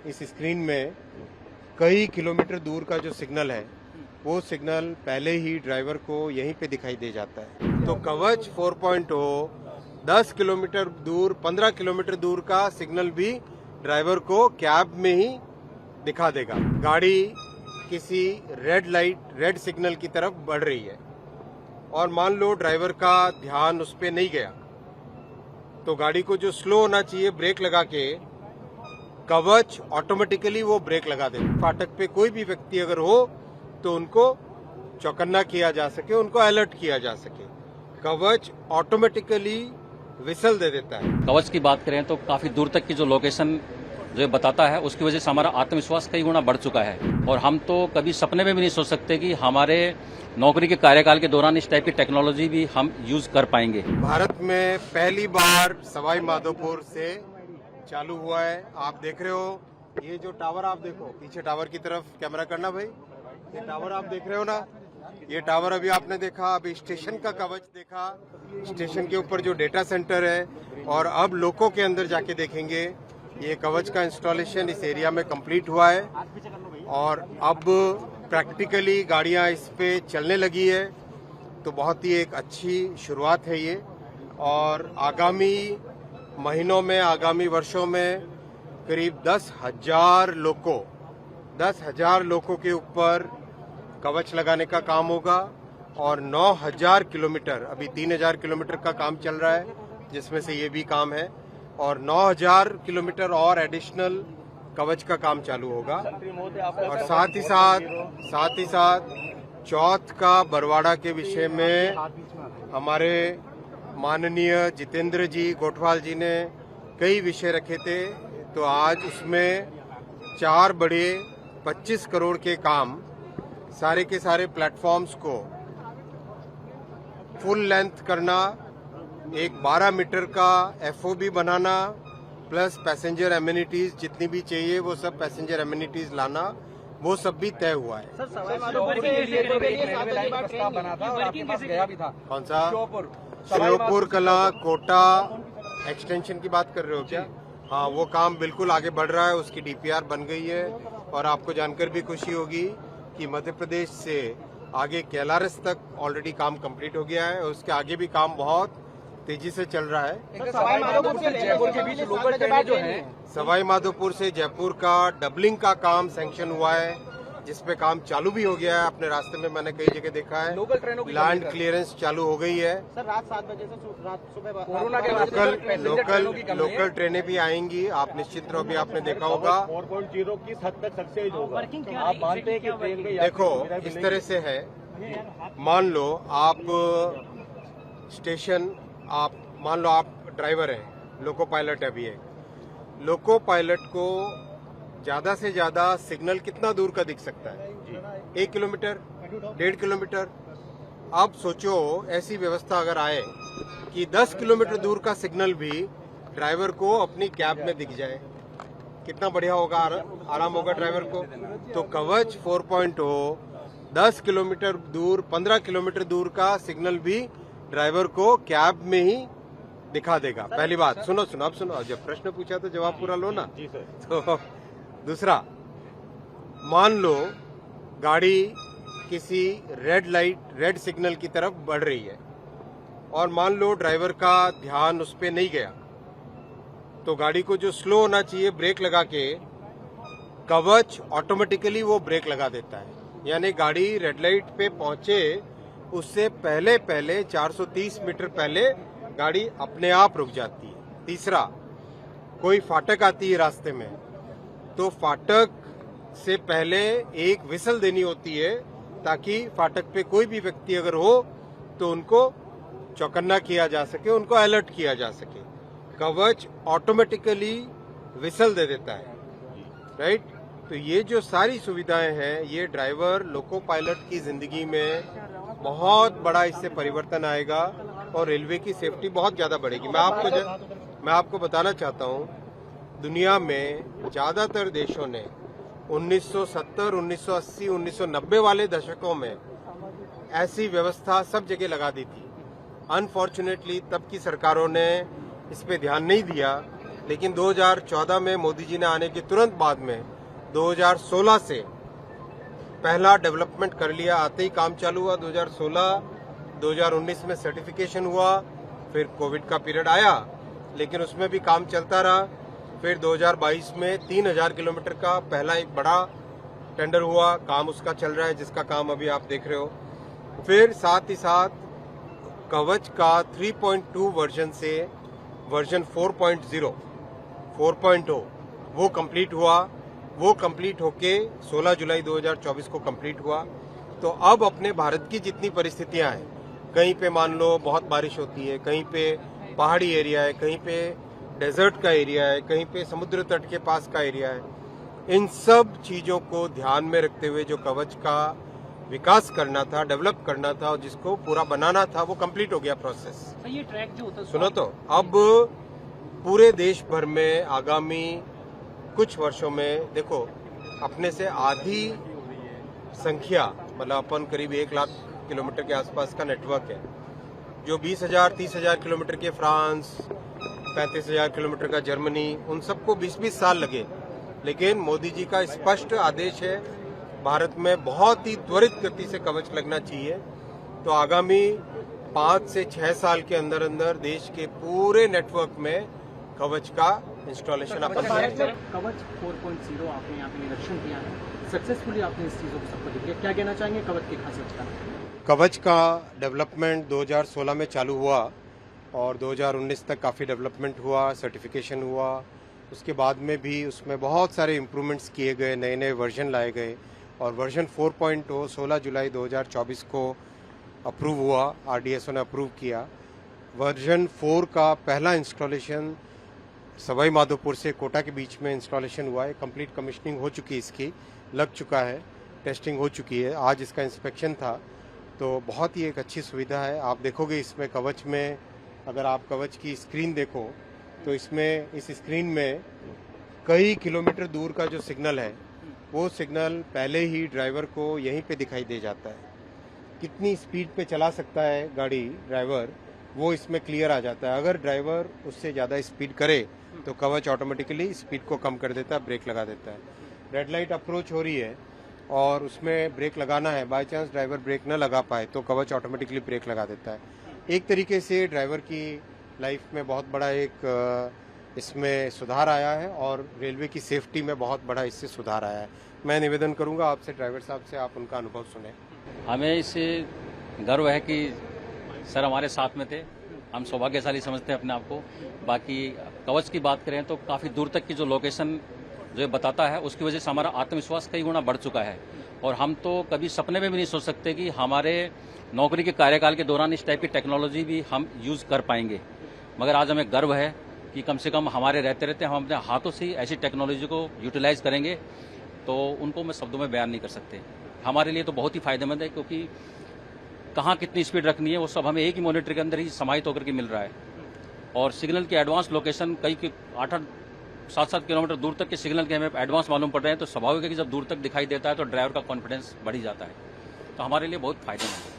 इस स्क्रीन में कई किलोमीटर दूर का जो सिग्नल है वो सिग्नल पहले ही ड्राइवर को यहीं पे दिखाई दे जाता है। तो कवच 4.0 10 किलोमीटर दूर 15 किलोमीटर दूर का सिग्नल भी ड्राइवर को कैब में ही दिखा देगा। गाड़ी किसी रेड सिग्नल की तरफ बढ़ रही है और मान लो ड्राइवर का ध्यान उस पर नहीं गया तो गाड़ी को जो स्लो होना चाहिए ब्रेक लगा के कवच ऑटोमेटिकली वो ब्रेक लगा देगा। फाटक पे कोई भी व्यक्ति अगर हो तो उनको चौकन्ना किया जा सके, उनको अलर्ट किया जा सके। कवच ऑटोमेटिकली विसल दे देता है। कवच की बात करें तो काफी दूर तक की जो लोकेशन जो बताता है उसकी वजह से हमारा आत्मविश्वास कई गुना बढ़ चुका है और हम तो कभी सपने में भी नहीं सोच सकते कि हमारे नौकरी के कार्यकाल के दौरान इस टाइप की टेक्नोलॉजी भी हम यूज कर पाएंगे। भारत में पहली बार सवाई माधोपुर से चालू हुआ है। आप देख रहे हो ये जो टावर, आप देखो पीछे टावर की तरफ कैमरा करना भाई, ये टावर आप देख रहे हो ना, ये टावर अभी आपने देखा, अभी स्टेशन का कवच देखा, स्टेशन के ऊपर जो डेटा सेंटर है, और अब लोको के अंदर जाके देखेंगे ये कवच का इंस्टॉलेशन इस एरिया में कंप्लीट हुआ है और अब प्रैक्टिकली गाड़ियां इस पे चलने लगी है। तो बहुत ही एक अच्छी शुरुआत है ये और आगामी महीनों में, आगामी वर्षों में करीब 10,000 लोगों के ऊपर कवच लगाने का काम होगा और 9,000 किलोमीटर, अभी 3,000 किलोमीटर का काम चल रहा है जिसमें से ये भी काम है, और 9,000 किलोमीटर और एडिशनल कवच का काम चालू होगा। और साथ ही साथ चौथ का बरवाड़ा के विषय में हमारे माननीय जितेंद्र जी गोठवाल जी ने कई विषय रखे थे, तो आज उसमें 4 बड़े 25 करोड़ के काम, सारे के सारे प्लेटफॉर्म्स को फुल लेंथ करना, एक 12 मीटर का FOB बनाना, प्लस पैसेंजर एमिनिटीज जितनी भी चाहिए वो सब पैसेंजर एमिनिटीज लाना, वो सब भी तय हुआ है। कौन सा? श्योपुर कला कोटा एक्सटेंशन की बात कर रहे हो क्या? हाँ, वो काम बिल्कुल आगे बढ़ रहा है, उसकी DPR बन गई है और आपको जानकर भी खुशी होगी कि मध्य प्रदेश से आगे कैलारस तक ऑलरेडी काम कंप्लीट हो गया है और उसके आगे भी काम बहुत तेजी से चल रहा है। सवाई माधोपुर से जयपुर के बीच लोकल ट्रेनें जो हैं, सवाई माधोपुर से जयपुर का डबलिंग का काम सैंक्शन हुआ है, जिसपे काम चालू भी हो गया है। अपने रास्ते में मैंने कई जगह देखा है, लोकल ट्रेनों की लैंड क्लियरेंस चालू हो गई है। सर रात 7 बजे से रात सुबह कोरोना के लोकल ट्रेनें भी आएंगी, आप निश्चित रहो, भी आपने देखा होगा। 4.0 किस हद तक सक्सेस होगा? आप मानते हैं कि ट्रेन के देखो इस तरह से है, मान लो आप स्टेशन, मान लो आप ड्राइवर हैं, लोको पायलट है, अभी है, लोको पायलट को ज्यादा से ज्यादा सिग्नल कितना दूर का दिख सकता है? 1 किलोमीटर, 1.5 किलोमीटर। अब सोचो ऐसी व्यवस्था अगर आए कि 10 किलोमीटर दूर का सिग्नल भी ड्राइवर को अपनी कैब में दिख जाए, कितना बढ़िया होगा, आराम होगा ड्राइवर को। तो कवच 4.0 10 किलोमीटर दूर 15 किलोमीटर दूर का सिग्नल भी ड्राइवर को कैब में ही दिखा देगा। पहली बात, सुनो, अब सुनो, जब प्रश्न पूछा तो जवाब पूरा लो ना। जी सर। तो दूसरा, मान लो गाड़ी किसी रेड सिग्नल की तरफ बढ़ रही है और मान लो ड्राइवर का ध्यान उस पर नहीं गया तो गाड़ी को जो स्लो होना चाहिए ब्रेक लगा के कवच ऑटोमेटिकली वो ब्रेक लगा देता है, यानी गाड़ी रेड लाइट पे पहुंचे उससे पहले 430 मीटर पहले गाड़ी अपने आप रुक जाती है। तीसरा, कोई फाटक आती है रास्ते में तो फाटक से पहले एक विसल देनी होती है ताकि फाटक पे कोई भी व्यक्ति अगर हो तो उनको चौकन्ना किया जा सके, उनको अलर्ट किया जा सके। कवच ऑटोमेटिकली विसल दे देता है, राइट? तो ये जो सारी सुविधाएं हैं, ये ड्राइवर, लोको पायलट की जिंदगी में बहुत बड़ा इससे परिवर्तन आएगा और रेलवे की सेफ्टी बहुत ज्यादा बढ़ेगी। मैं आपको बताना चाहता हूँ, दुनिया में ज्यादातर देशों ने 1970, 1980, 1990 वाले दशकों में ऐसी व्यवस्था सब जगह लगा दी थी। अनफॉर्चुनेटली तब की सरकारों ने इस पे ध्यान नहीं दिया लेकिन 2014 में मोदी जी ने आने के तुरंत बाद में 2016 से पहला डेवलपमेंट कर लिया, आते ही काम चालू हुआ। 2016-2019 में सर्टिफिकेशन हुआ, फिर कोविड का पीरियड आया, लेकिन उसमें भी काम चलता रहा। फिर 2022 में 3000 किलोमीटर का पहला एक बड़ा टेंडर हुआ, काम उसका चल रहा है, जिसका काम अभी आप देख रहे हो। फिर साथ ही साथ कवच का 3.2 वर्जन से वर्जन 4.0 वो कंप्लीट हुआ। वो कंप्लीट होके 16 जुलाई 2024 को कंप्लीट हुआ। तो अब अपने भारत की जितनी परिस्थितियां हैं, कहीं पे मान लो बहुत बारिश होती है, कहीं पे पहाड़ी एरिया है, कहीं पे डेजर्ट का एरिया है, कहीं पे समुद्र तट के पास का एरिया है, इन सब चीजों को ध्यान में रखते हुए जो कवच का विकास करना था, डेवलप करना था और जिसको पूरा बनाना था, वो कंप्लीट हो गया प्रोसेस। ये ट्रैक जो होता है सुनो तो, अब पूरे देश भर में आगामी कुछ वर्षों में देखो अपने से आधी संख्या, मतलब अपन करीब 1 लाख किलोमीटर के आसपास का नेटवर्क है। जो 20,000-30,000 किलोमीटर के फ्रांस, 35,000 किलोमीटर का जर्मनी, उन सबको 20-20 साल लगे। लेकिन मोदी जी का स्पष्ट आदेश है, भारत में बहुत ही त्वरित गति से कवच लगना चाहिए। तो आगामी 5 से 6 साल के अंदर अंदर देश के पूरे नेटवर्क में कवच का इंस्टॉलेशन अपन भारत में कवच 4.0 आपने यहाँ पे निरीक्षण किया है, सक्सेसफुली आपने इस चीजों को सबको दिख गया। क्या कहना चाहेंगे कवच की खासियत का? कवच का डेवलपमेंट 2016 में चालू हुआ और 2019 तक काफ़ी डेवलपमेंट हुआ, सर्टिफिकेशन हुआ। उसके बाद में भी उसमें बहुत सारे इम्प्रूवमेंट्स किए गए, नए नए वर्जन लाए गए और वर्जन 4.0 16 जुलाई 2024 को अप्रूव हुआ, RDSO ने अप्रूव किया। वर्जन 4 का पहला इंस्टॉलेशन सवाई माधोपुर से कोटा के बीच में इंस्टॉलेशन हुआ है। कंप्लीट कमीशनिंग हो चुकी है, इसकी लग चुका है, टेस्टिंग हो चुकी है। आज इसका इंस्पेक्शन था, तो बहुत ही एक अच्छी सुविधा है। आप देखोगे इसमें कवच में, अगर आप कवच की स्क्रीन देखो तो इसमें इस स्क्रीन में कई किलोमीटर दूर का जो सिग्नल है, वो सिग्नल पहले ही ड्राइवर को यहीं पे दिखाई दे जाता है। कितनी स्पीड पे चला सकता है गाड़ी ड्राइवर, वो इसमें क्लियर आ जाता है। अगर ड्राइवर उससे ज़्यादा स्पीड करे तो कवच ऑटोमेटिकली स्पीड को कम कर देता है, ब्रेक लगा देता है। रेड लाइट अप्रोच हो रही है और उसमें ब्रेक लगाना है, बाय चांस ड्राइवर ब्रेक न लगा पाए तो कवच ऑटोमेटिकली ब्रेक लगा देता है। एक तरीके से ड्राइवर की लाइफ में बहुत बड़ा एक इसमें सुधार आया है और रेलवे की सेफ्टी में बहुत बड़ा इससे सुधार आया है। मैं निवेदन करूंगा आपसे, ड्राइवर साहब से, आप उनका अनुभव सुने। हमें इससे गर्व है कि सर हमारे साथ में थे, हम सौभाग्यशाली समझते हैं अपने आप को। बाकी कवच की बात करें तो काफ़ी दूर तक की जो लोकेशन जो ये बताता है, उसकी वजह से हमारा आत्मविश्वास कई गुना बढ़ चुका है और हम तो कभी सपने में भी नहीं सोच सकते कि हमारे नौकरी के कार्यकाल के दौरान इस टाइप की टेक्नोलॉजी भी हम यूज़ कर पाएंगे। मगर आज हमें गर्व है कि कम से कम हमारे रहते रहते हम अपने हाथों से ही ऐसी टेक्नोलॉजी को यूटिलाइज करेंगे, तो उनको मैं शब्दों में बयान नहीं कर सकते। हमारे लिए तो बहुत ही फायदेमंद है, क्योंकि कहाँ कितनी स्पीड रखनी है वो सब हमें एक ही मॉनिटर के अंदर ही समाहित होकर के मिल रहा है। और सिग्नल की एडवांस लोकेशन कई 8-7 किलोमीटर दूर तक के सिग्नल के हमें एडवांस मालूम पड़ रहे हैं, तो स्वाभाविक है कि जब दूर तक दिखाई देता है तो ड्राइवर का कॉन्फिडेंस बढ़ ही जाता है। तो हमारे लिए बहुत फायदेमंद है।